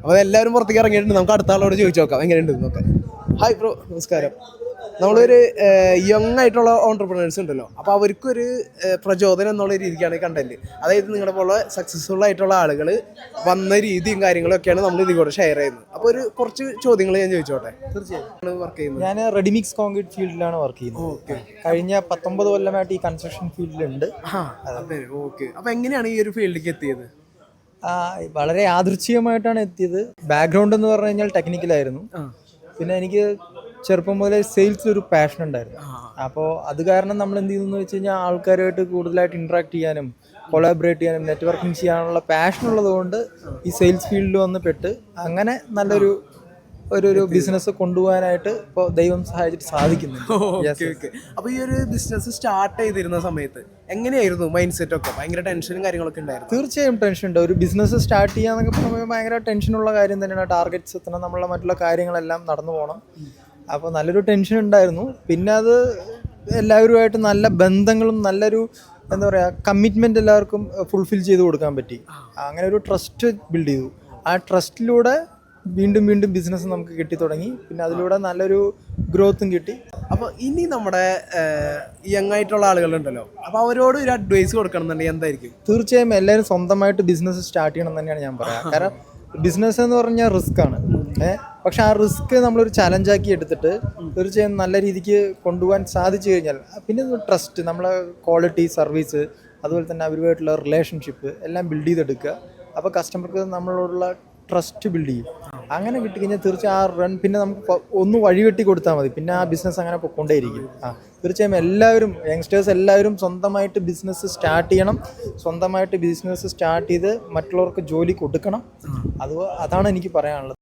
അപ്പോൾ എല്ലാവരും പുറത്തേക്ക് ഇറങ്ങിയിട്ടുണ്ട്. നമുക്ക് അടുത്ത ആളോട് ചോദിച്ചു നോക്കാം എങ്ങനെയുണ്ട് നോക്കാം. ഹായ് ബ്രോ, നമസ്കാരം. നമ്മളൊരു യങ് ആയിട്ടുള്ള ഓൺടർപ്രണേഴ്സ് ഉണ്ടല്ലോ, അപ്പോൾ അവർക്കൊരു പ്രചോദനം എന്നുള്ള രീതിക്കാണ് കണ്ടന്റ്. അതായത് നിങ്ങളുടെ പോലെ സക്സസ്ഫുൾ ആയിട്ടുള്ള ആളുകൾ വന്ന രീതിയും കാര്യങ്ങളൊക്കെയാണ് നമ്മൾ ഇതിൽ കൂടെ ഷെയർ ചെയ്യുന്നത്. അപ്പോൾ ഒരു കുറച്ച് ചോദ്യങ്ങൾ ഞാൻ ചോദിച്ചോട്ടെ. തീർച്ചയായും വർക്ക് ചെയ്യുന്നത് ഞാൻ റെഡിമിക്സ് കോൺക്രീറ്റ് ഫീൽഡിലാണ് വർക്ക് ചെയ്യുന്നത്. ഓക്കെ. കഴിഞ്ഞ 19 കൊല്ലമായിട്ട് ഈ കൺസ്ട്രക്ഷൻ ഫീൽഡിലുണ്ട്. അതെ. ഓക്കെ. അപ്പോൾ എങ്ങനെയാണ് ഈ ഒരു ഫീൽഡിലേക്ക് എത്തിയത്? വളരെ യാദൃച്ഛികമായിട്ടാണ് എത്തിയത്. ബാക്ക്ഗ്രൗണ്ട് എന്ന് പറഞ്ഞു കഴിഞ്ഞാൽ ടെക്നിക്കലായിരുന്നു. പിന്നെ എനിക്ക് ചെറുപ്പം മുതലേ സെയിൽസിൽ ഒരു പാഷൻ ഉണ്ടായിരുന്നു. അപ്പോൾ അത് കാരണം നമ്മൾ എന്ത് ചെയ്യുന്നു വെച്ച് കഴിഞ്ഞാൽ ആൾക്കാരുമായിട്ട് കൂടുതലായിട്ട് ഇൻട്രാക്ട് ചെയ്യാനും കൊളാബറേറ്റ് ചെയ്യാനും നെറ്റ്വർക്കിംഗ് ചെയ്യാനുള്ള പാഷൻ ഉള്ളത് കൊണ്ട് ഈ സെയിൽസ് ഫീൽഡിൽ വന്ന് പെട്ട് അങ്ങനെ നല്ലൊരു ഒരു ബിസിനസ് കൊണ്ടുപോകാനായിട്ട് ഇപ്പോൾ ദൈവം സഹായിച്ചിട്ട് സാധിക്കുന്നുണ്ട്. അപ്പോൾ ഈ ഒരു ബിസിനസ് സ്റ്റാർട്ട് ചെയ്തിരുന്ന സമയത്ത് എങ്ങനെയായിരുന്നു മൈൻഡ് സെറ്റ് ഒക്കെ? ഭയങ്കര ടെൻഷനും കാര്യങ്ങളൊക്കെ ഉണ്ടായിരുന്നു? തീർച്ചയായും ടെൻഷൻ ഉണ്ട്. ഒരു ബിസിനസ് സ്റ്റാർട്ട് ചെയ്യാന്നൊക്കെ പറയുമ്പോൾ ഭയങ്കര ടെൻഷനുള്ള കാര്യം തന്നെയാണ്. ടാർഗറ്റ്സ് എത്തണം, നമ്മളുടെ മറ്റുള്ള കാര്യങ്ങളെല്ലാം നടന്നു പോകണം. അപ്പോൾ നല്ലൊരു ടെൻഷൻ ഉണ്ടായിരുന്നു. പിന്നെ അത് എല്ലാവരുമായിട്ട് നല്ല ബന്ധങ്ങളും നല്ലൊരു എന്താ പറയുക കമ്മിറ്റ്മെൻറ്റ് എല്ലാവർക്കും ഫുൾഫിൽ ചെയ്ത് കൊടുക്കാൻ പറ്റി. അങ്ങനെ ഒരു ട്രസ്റ്റ് ബിൽഡ് ചെയ്തു. ആ ട്രസ്റ്റിലൂടെ വീണ്ടും വീണ്ടും ബിസിനസ് നമുക്ക് കിട്ടി തുടങ്ങി. പിന്നെ അതിലൂടെ നല്ലൊരു ഗ്രോത്തും കിട്ടി. അപ്പോൾ ഇനി നമ്മുടെ യങ് ആയിട്ടുള്ള ആളുകളുണ്ടല്ലോ, അപ്പോൾ അവരോട് ഒരു അഡ്വൈസ് കൊടുക്കണമെന്നുണ്ടെങ്കിൽ എന്തായിരിക്കും? തീർച്ചയായും എല്ലാവരും സ്വന്തമായിട്ട് ബിസിനസ് സ്റ്റാർട്ട് ചെയ്യണം എന്ന് തന്നെയാണ് ഞാൻ പറയാം. കാരണം ബിസിനസ് എന്ന് പറഞ്ഞാൽ റിസ്ക് ആണ്. പക്ഷെ ആ റിസ്ക് നമ്മളൊരു ചലഞ്ചാക്കി എടുത്തിട്ട് തീർച്ചയായും നല്ല രീതിക്ക് കൊണ്ടുപോകാൻ സാധിച്ചു കഴിഞ്ഞാൽ പിന്നെ ട്രസ്റ്റ്, നമ്മളെ ക്വാളിറ്റി സർവീസ്, അതുപോലെ തന്നെ അവരുമായിട്ടുള്ള റിലേഷൻഷിപ്പ് എല്ലാം ബിൽഡ് ചെയ്തെടുക്കുക. അപ്പോൾ കസ്റ്റമർക്ക് നമ്മളോടുള്ള ട്രസ്റ്റ് ബിൽഡ് ചെയ്യും. അങ്ങനെ കിട്ടിക്കഴിഞ്ഞാൽ തീർച്ചയായും ആ റൺ പിന്നെ നമുക്ക് ഒന്ന് വഴിവെട്ടി കൊടുത്താൽ മതി. പിന്നെ ആ ബിസിനസ് അങ്ങനെ പൊയ്ക്കൊണ്ടേയിരിക്കും. തീർച്ചയായും എല്ലാവരും യങ്സ്റ്റേഴ്സ് എല്ലാവരും സ്വന്തമായിട്ട് ബിസിനസ് സ്റ്റാർട്ട് ചെയ്യണം. സ്വന്തമായിട്ട് ബിസിനസ് സ്റ്റാർട്ട് ചെയ്ത് മറ്റുള്ളവർക്ക് ജോലി കൊടുക്കണം. അതാണ് എനിക്ക് പറയാനുള്ളത്.